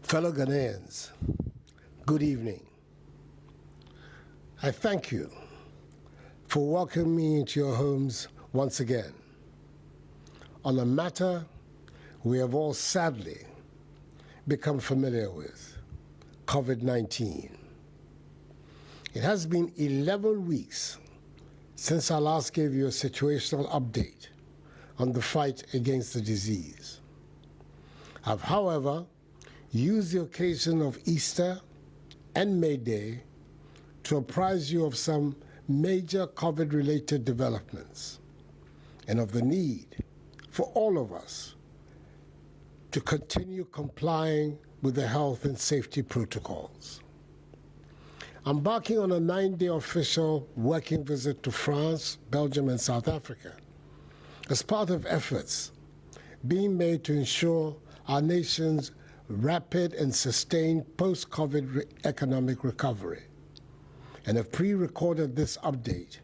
Fellow Ghanaians, good evening. I thank you for welcoming me into your homes once again on a matter we have all sadly become familiar with, COVID-19. It has been 11 weeks since I last gave you a situational update on the fight against the disease. I've, however, used the occasion of Easter and May Day to apprise you of some major COVID-related developments and of the need for all of us to continue complying with the health and safety protocols. Embarking on a 9-day official working visit to France, Belgium, and South Africa as part of efforts being made to ensure our nation's rapid and sustained post-COVID economic recovery, and have pre-recorded this update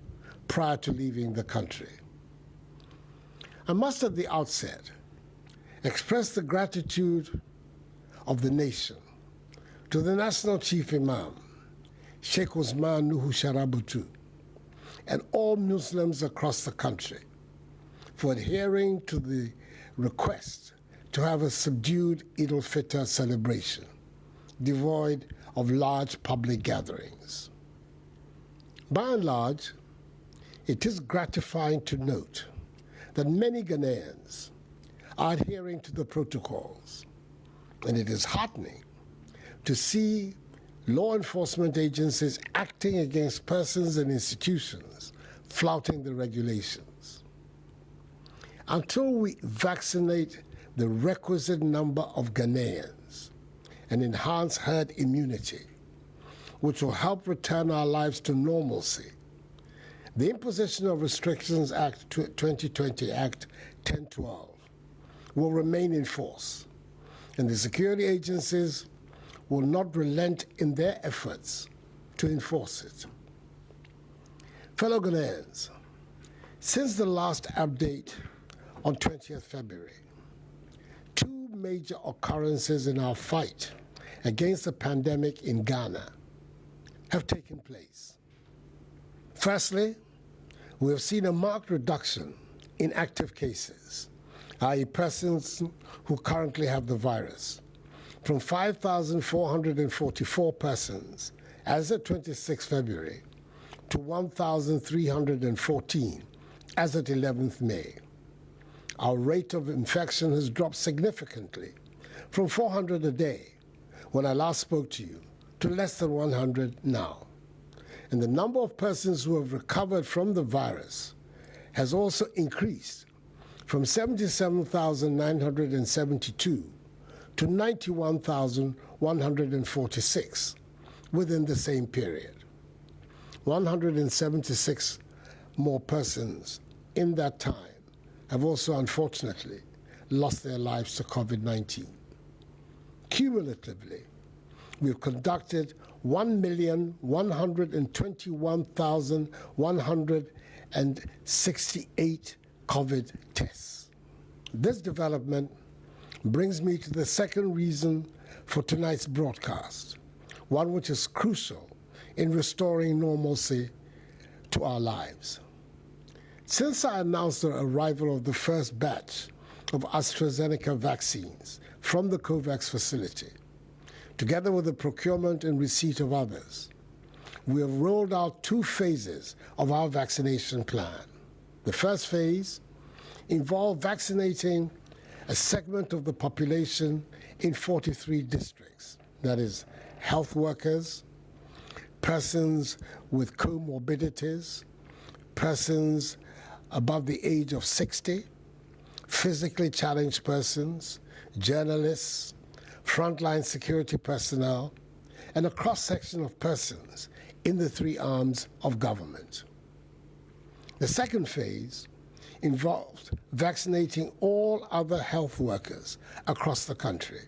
prior to leaving the country. I must at the outset express the gratitude of the nation to the National Chief Imam, Sheikh Usman Nuhu Sharabutu, and all Muslims across the country for adhering to the request to have a subdued Eid al-Fitr celebration, devoid of large public gatherings. By and large, it is gratifying to note that many Ghanaians are adhering to the protocols, and it is heartening to see law enforcement agencies acting against persons and institutions flouting the regulations. Until we vaccinate the requisite number of Ghanaians and enhance herd immunity, which will help return our lives to normalcy, the Imposition of Restrictions Act 2020 Act 1012 will remain in force, and the security agencies will not relent in their efforts to enforce it. Fellow Ghanaians, since the last update on 20th February, two major occurrences in our fight against the pandemic in Ghana have taken place. Firstly, we have seen a marked reduction in active cases, i.e. persons who currently have the virus, from 5,444 persons as of 26 February to 1,314 as of 11th May. Our rate of infection has dropped significantly from 400 a day when I last spoke to you to less than 100 now. And the number of persons who have recovered from the virus has also increased from 77,972 to 91,146 within the same period. 176 more persons in that time have also unfortunately lost their lives to COVID-19. Cumulatively, we've conducted 1,121,168 COVID tests. This development brings me to the second reason for tonight's broadcast, one which is crucial in restoring normalcy to our lives. Since I announced the arrival of the first batch of AstraZeneca vaccines from the COVAX facility, together with the procurement and receipt of others, we have rolled out two phases of our vaccination plan. The first phase involved vaccinating a segment of the population in 43 districts, that is, health workers, persons with comorbidities, persons above the age of 60, physically challenged persons, journalists, frontline security personnel, and a cross-section of persons in the three arms of government. The second phase involved vaccinating all other health workers across the country.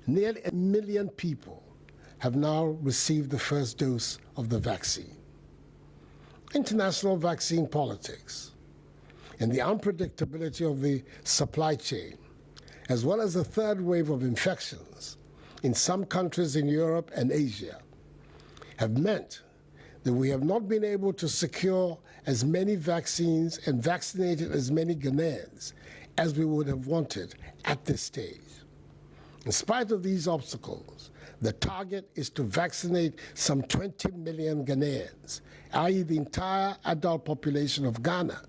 Nearly 1 million people have now received the first dose of the vaccine. International vaccine politics and the unpredictability of the supply chain as well as a third wave of infections in some countries in Europe and Asia, have meant that we have not been able to secure as many vaccines and vaccinated as many Ghanaians as we would have wanted at this stage. In spite of these obstacles, the target is to vaccinate some 20 million Ghanaians, i.e. the entire adult population of Ghana,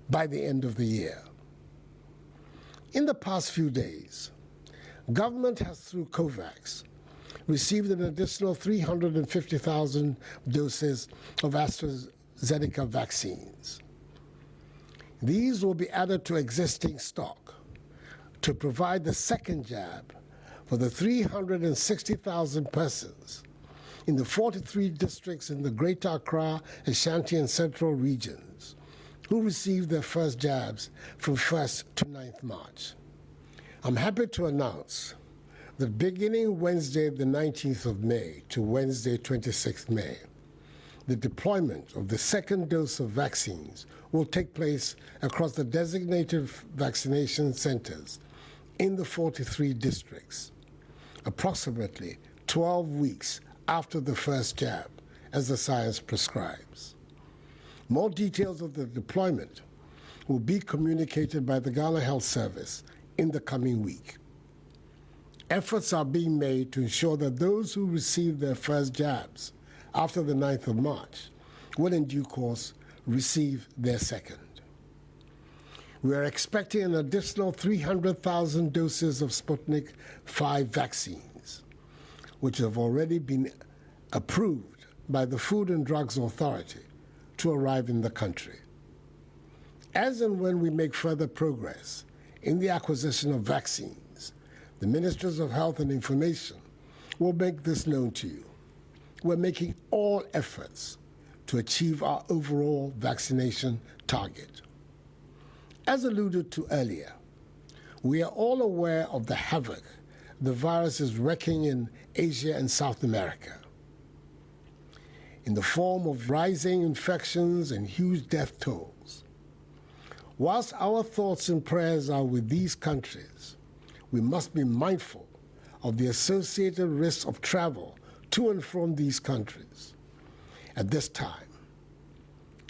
by the end of the year. In the past few days, government has, through COVAX, received an additional 350,000 doses of AstraZeneca vaccines. These will be added to existing stock to provide the second jab for the 360,000 persons in the 43 districts in the Greater Accra, Ashanti, and Central regions who received their first jabs from 1st to 9th March. I'm happy to announce that beginning Wednesday, the 19th of May to Wednesday, 26th May, the deployment of the second dose of vaccines will take place across the designated vaccination centers in the 43 districts, approximately 12 weeks after the first jab, as the science prescribes. More details of the deployment will be communicated by the Ghana Health Service in the coming week. Efforts are being made to ensure that those who receive their first jabs after the 9th of March will in due course receive their second. We are expecting an additional 300,000 doses of Sputnik V vaccines, which have already been approved by the Food and Drugs Authority to arrive in the country. As and when we make further progress in the acquisition of vaccines, the Ministries of Health and Information will make this known to you. We're making all efforts to achieve our overall vaccination target. As alluded to earlier, we are all aware of the havoc the virus is wreaking in Asia and South America, in the form of rising infections and huge death tolls. Whilst our thoughts and prayers are with these countries, we must be mindful of the associated risks of travel to and from these countries. At this time,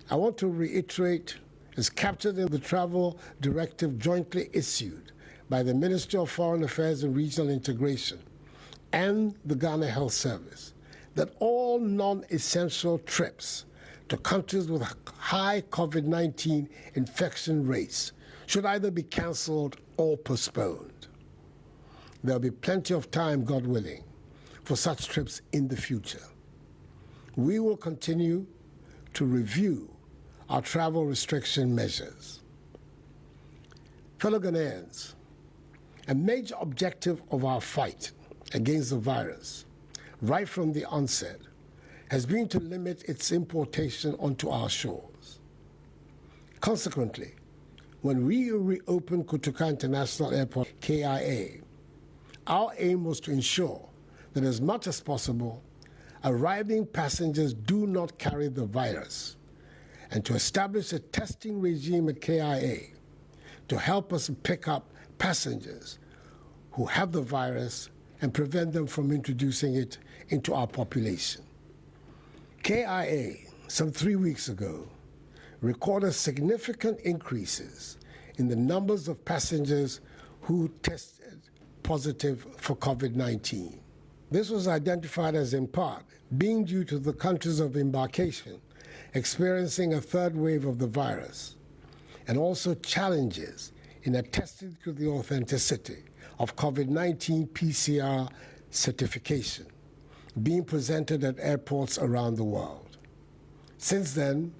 I want to reiterate, as captured in the travel directive jointly issued by the Ministry of Foreign Affairs and Regional Integration and the Ghana Health Service, that all non-essential trips to countries with high COVID-19 infection rates should either be cancelled or postponed. There'll be plenty of time, God willing, for such trips in the future. We will continue to review our travel restriction measures. Fellow Ghanaians, a major objective of our fight against the virus, right from the onset, has been to limit its importation onto our shores. Consequently, when we reopened Kotoka International Airport, KIA, our aim was to ensure that as much as possible, arriving passengers do not carry the virus, and to establish a testing regime at KIA to help us pick up passengers who have the virus and prevent them from introducing it into our population. KIA, some 3 weeks ago, recorded significant increases in the numbers of passengers who tested positive for COVID-19. This was identified as in part being due to the countries of embarkation experiencing a third wave of the virus, and also challenges in attesting to the authenticity of COVID-19 PCR certification being presented at airports around the world. Since then,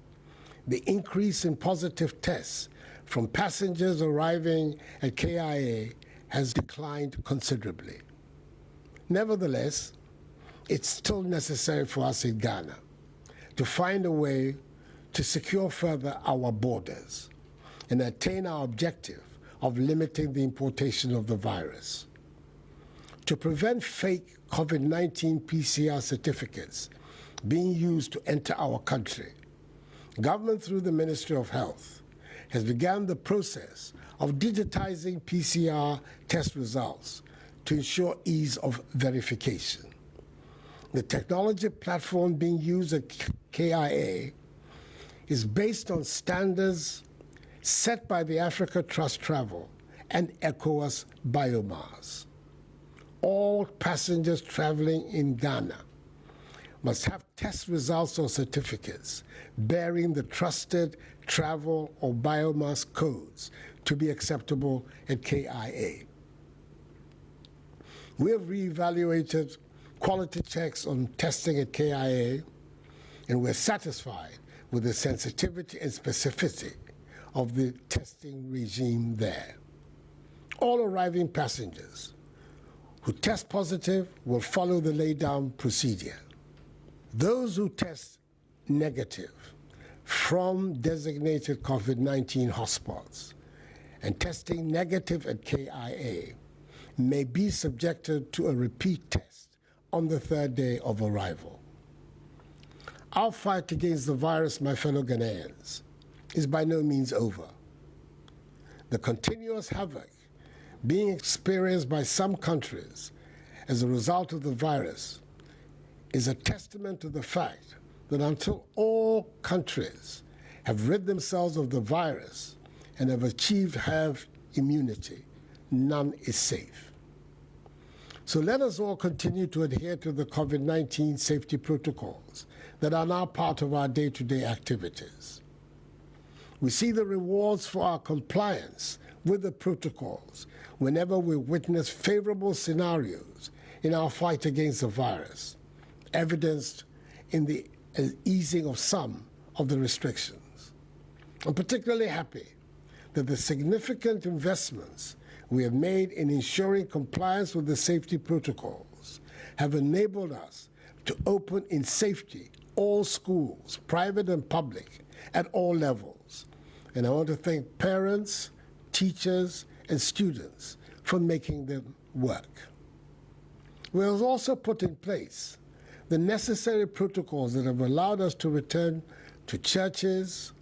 the increase in positive tests from passengers arriving at KIA has declined considerably. Nevertheless, it's still necessary for us in Ghana to find a way to secure further our borders and attain our objective of limiting the importation of the virus. To prevent fake COVID-19 PCR certificates being used to enter our country, government through the Ministry of Health has begun the process of digitizing PCR test results to ensure ease of verification. The technology platform being used at KIA is based on standards set by the Africa Trust Travel and ECOWAS Biomars. All passengers traveling in Ghana must have test results or certificates bearing the trusted travel or biomass codes to be acceptable at KIA. We have reevaluated quality checks on testing at KIA, and we're satisfied with the sensitivity and specificity of the testing regime there. All arriving passengers who test positive will follow the laid-down procedure. Those who test negative from designated COVID-19 hotspots and testing negative at KIA may be subjected to a repeat test on the third day of arrival. Our fight against the virus, my fellow Ghanaians, is by no means over. The continuous havoc being experienced by some countries as a result of the virus is a testament to the fact that until all countries have rid themselves of the virus and have achieved herd immunity, none is safe. So let us all continue to adhere to the COVID-19 safety protocols that are now part of our day-to-day activities. We see the rewards for our compliance with the protocols whenever we witness favorable scenarios in our fight against the virus, evidenced in the easing of some of the restrictions. I'm particularly happy that the significant investments we have made in ensuring compliance with the safety protocols have enabled us to open in safety all schools, private and public, at all levels. And I want to thank parents, teachers, and students for making them work. We have also put in place the necessary protocols that have allowed us to return to churches,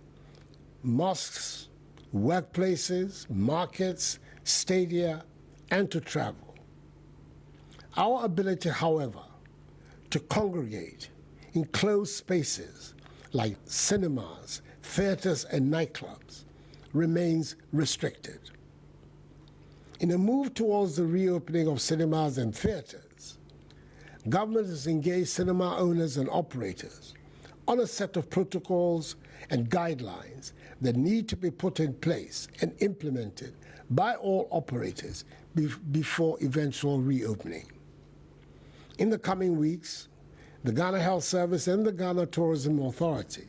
mosques, workplaces, markets, stadia, and to travel. Our ability, however, to congregate in closed spaces like cinemas, theaters, and nightclubs remains restricted. In a move towards the reopening of cinemas and theaters, government has engaged cinema owners and operators on a set of protocols and guidelines that need to be put in place and implemented by all operators before eventual reopening. In the coming weeks, the Ghana Health Service and the Ghana Tourism Authority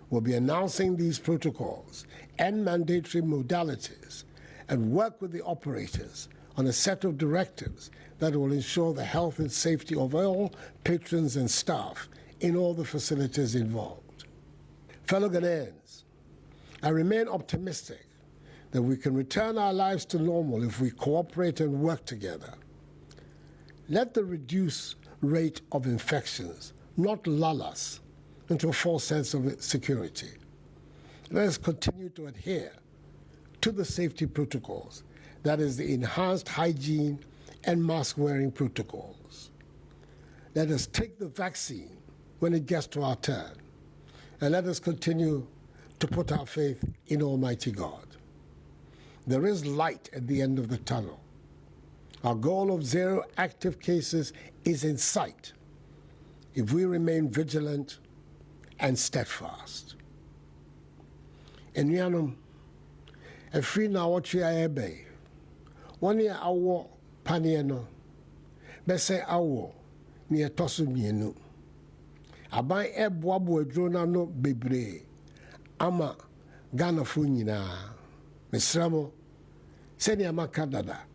will be announcing these protocols and mandatory modalities and work with the operators on a set of directives that will ensure the health and safety of all patrons and staff in all the facilities involved. Fellow Ghanaians, I remain optimistic that we can return our lives to normal if we cooperate and work together. Let the reduced rate of infections not lull us into a false sense of security. Let us continue to adhere to the safety protocols, that is, the enhanced hygiene and mask-wearing protocols. Let us take the vaccine when it gets to our turn, and let us continue to put our faith in Almighty God. There is light at the end of the tunnel. Our goal of 0 active cases is in sight if we remain vigilant and steadfast. Enuanom, every na watwe ayebe. One year awo paneɛ no, bɛsɛ awo ne ɛtɔ mienu. Aban ɛboaboa aduro n'ano bebree ama Ghanafoɔ nyinaa. Mesrɛ mo, sɛnea maka dada.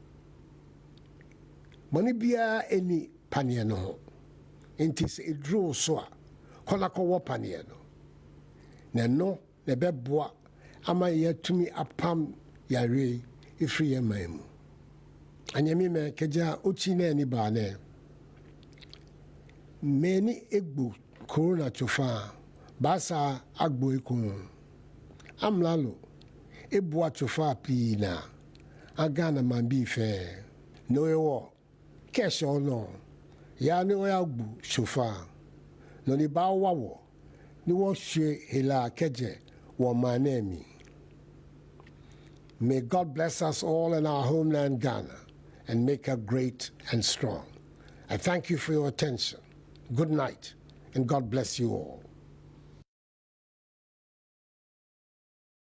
Bɔne biara ɛni paneɛ no ho. Enti sɛ ɛduru so a, kɔ na kɔwɔ paneɛ no. Na ɛno na ɛbɛboa ama yɛatumi apam yare ɛfiri yɛn man mu. Anyame me kagya ochi na ani baane. Meni egbo corona chofa basa agbo ikun. Amlalo ebua chofa pina agana mambi fe no ewo kesho no ya ni o ya gbu chofa no ni ba wawo ni wo hwe hela keje wo manemi. May God bless us all in our homeland Ghana and make her great and strong. I thank you for your attention. Good night, and God bless you all.